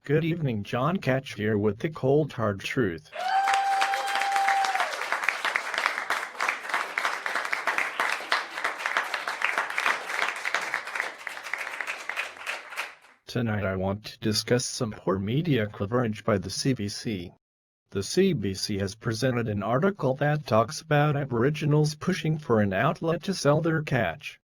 Good evening, John Catch here with the cold hard truth. Tonight I want to discuss some poor media coverage by the CBC. The CBC has presented an article that talks about Aboriginals pushing for an outlet to sell their catch.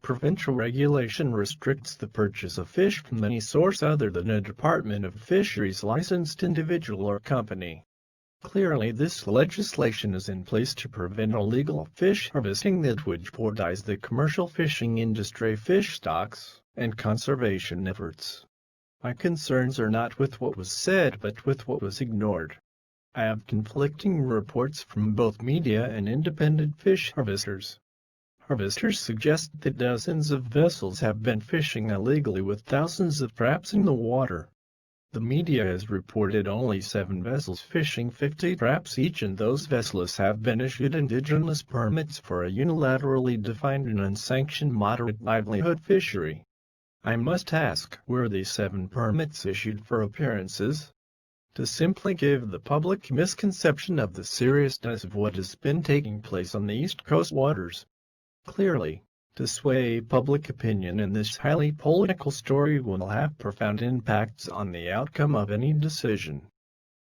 Provincial regulation restricts the purchase of fish from any source other than a Department of Fisheries licensed individual or company. Clearly, this legislation is in place to prevent illegal fish harvesting that would jeopardize the commercial fishing industry, fish stocks, and conservation efforts. My concerns are not with what was said but with what was ignored. I have conflicting reports from both media and independent fish harvesters. Harvesters suggest that dozens of vessels have been fishing illegally with thousands of traps in the water. The media has reported only 7 vessels fishing 50 traps each, and those vessels have been issued Indigenous permits for a unilaterally defined and unsanctioned moderate livelihood fishery. I must ask, were these 7 permits issued for appearances? To simply give the public misconception of the seriousness of what has been taking place on the East Coast waters. Clearly, to sway public opinion in this highly political story will have profound impacts on the outcome of any decision.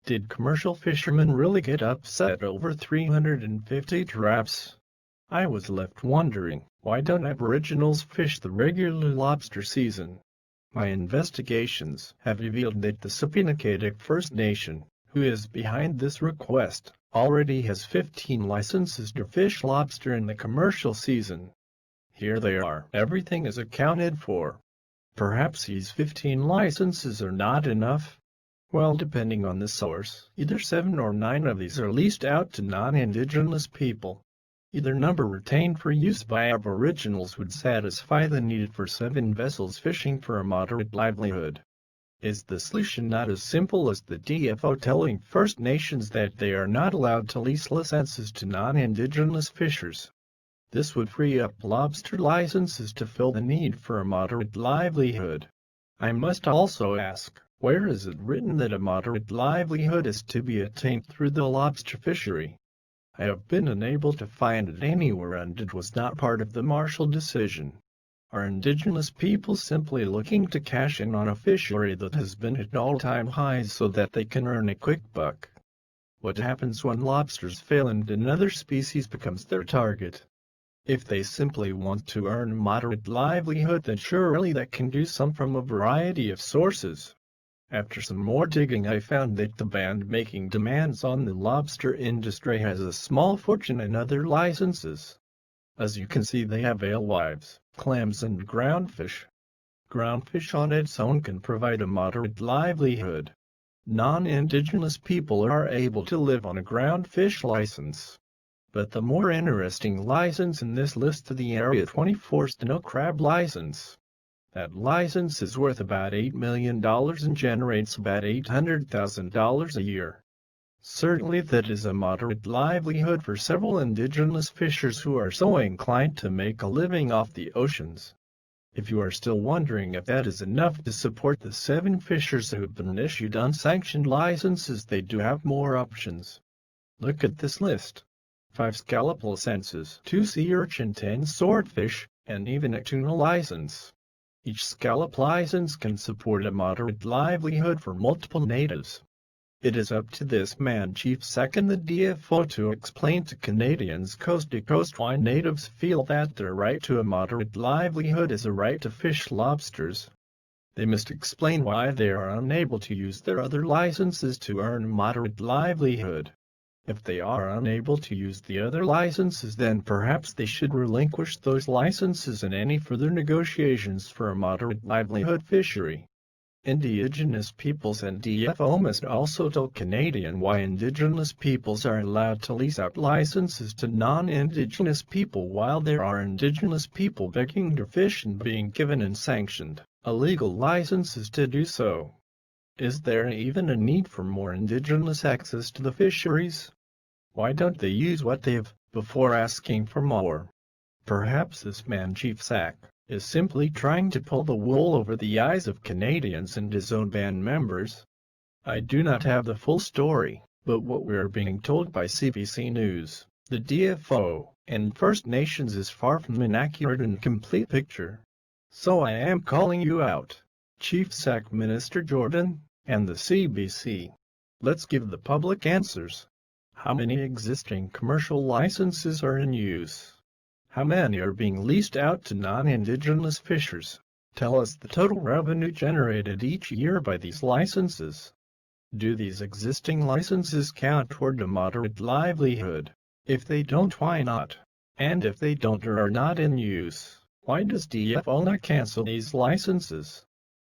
Did commercial fishermen really get upset over 350 traps? I was left wondering, why don't Aboriginals fish the regular lobster season? My investigations have revealed that the Sapinakatic First Nation, who is behind this request, already has 15 licenses to fish lobster in the commercial season. Here they are. Everything is accounted for. Perhaps these 15 licenses are not enough. Well, depending on the source, either 7 or 9 of these are leased out to non-Indigenous people. Either number retained for use by Aboriginals would satisfy the need for 7 vessels fishing for a moderate livelihood. Is the solution not as simple as the DFO telling First Nations that they are not allowed to lease licenses to non-Indigenous fishers? This would free up lobster licenses to fill the need for a moderate livelihood. I must also ask, where is it written that a moderate livelihood is to be attained through the lobster fishery? I have been unable to find it anywhere, and it was not part of the Marshall decision. Are Indigenous people simply looking to cash in on a fishery that has been at all-time highs so that they can earn a quick buck? What happens when lobsters fail and another species becomes their target? If they simply want to earn a moderate livelihood, then surely that can do some from a variety of sources. After some more digging, I found that the band making demands on the lobster industry has a small fortune in other licenses. As you can see, they have alewives, clams, and groundfish. Groundfish on its own can provide a moderate livelihood. Non-Indigenous people are able to live on a groundfish license. But the more interesting license in this list is the Area 24 Snow Crab license. That license is worth about $8 million and generates about $800,000 a year. Certainly that is a moderate livelihood for several Indigenous fishers who are so inclined to make a living off the oceans. If you are still wondering if that is enough to support the 7 fishers who have been issued unsanctioned licenses, they do have more options. Look at this list. 5 scallop licenses, 2 sea urchin, 10 swordfish, and even a tuna license. Each scallop license can support a moderate livelihood for multiple natives. It is up to this man, Chief Sack and the DFO, to explain to Canadians coast to coast why natives feel that their right to a moderate livelihood is a right to fish lobsters. They must explain why they are unable to use their other licenses to earn a moderate livelihood. If they are unable to use the other licenses, then perhaps they should relinquish those licenses in any further negotiations for a moderate livelihood fishery. Indigenous peoples and DFO must also tell Canadians why Indigenous peoples are allowed to lease out licenses to non-Indigenous people while there are Indigenous people begging to fish and being given unsanctioned, illegal licenses to do so. Is there even a need for more Indigenous access to the fisheries? Why don't they use what they have before asking for more? Perhaps this man, Chief Sack, is simply trying to pull the wool over the eyes of Canadians and his own band members. I do not have the full story, but what we are being told by CBC News, the DFO, and First Nations is far from an accurate and complete picture. So I am calling you out, Chief Sac Minister Jordan, and the CBC. Let's give the public answers. How many existing commercial licenses are in use? How many are being leased out to non-Indigenous fishers? Tell us the total revenue generated each year by these licenses. Do these existing licenses count toward a moderate livelihood? If they don't, why not? And if they don't or are not in use, why does DFO not cancel these licenses?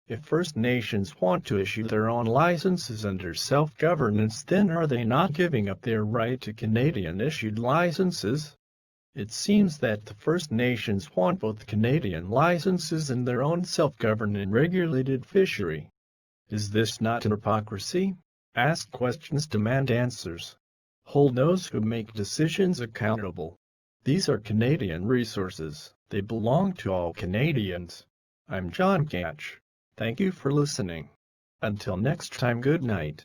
If First Nations want to issue their own licenses under self-governance, then are they not giving up their right to Canadian-issued licenses? It seems that the First Nations want both Canadian licenses and their own self-governed and regulated fishery. Is this not an hypocrisy? Ask questions, demand answers. Hold those who make decisions accountable. These are Canadian resources. They belong to all Canadians. I'm John Gatch. Thank you for listening. Until next time, good night.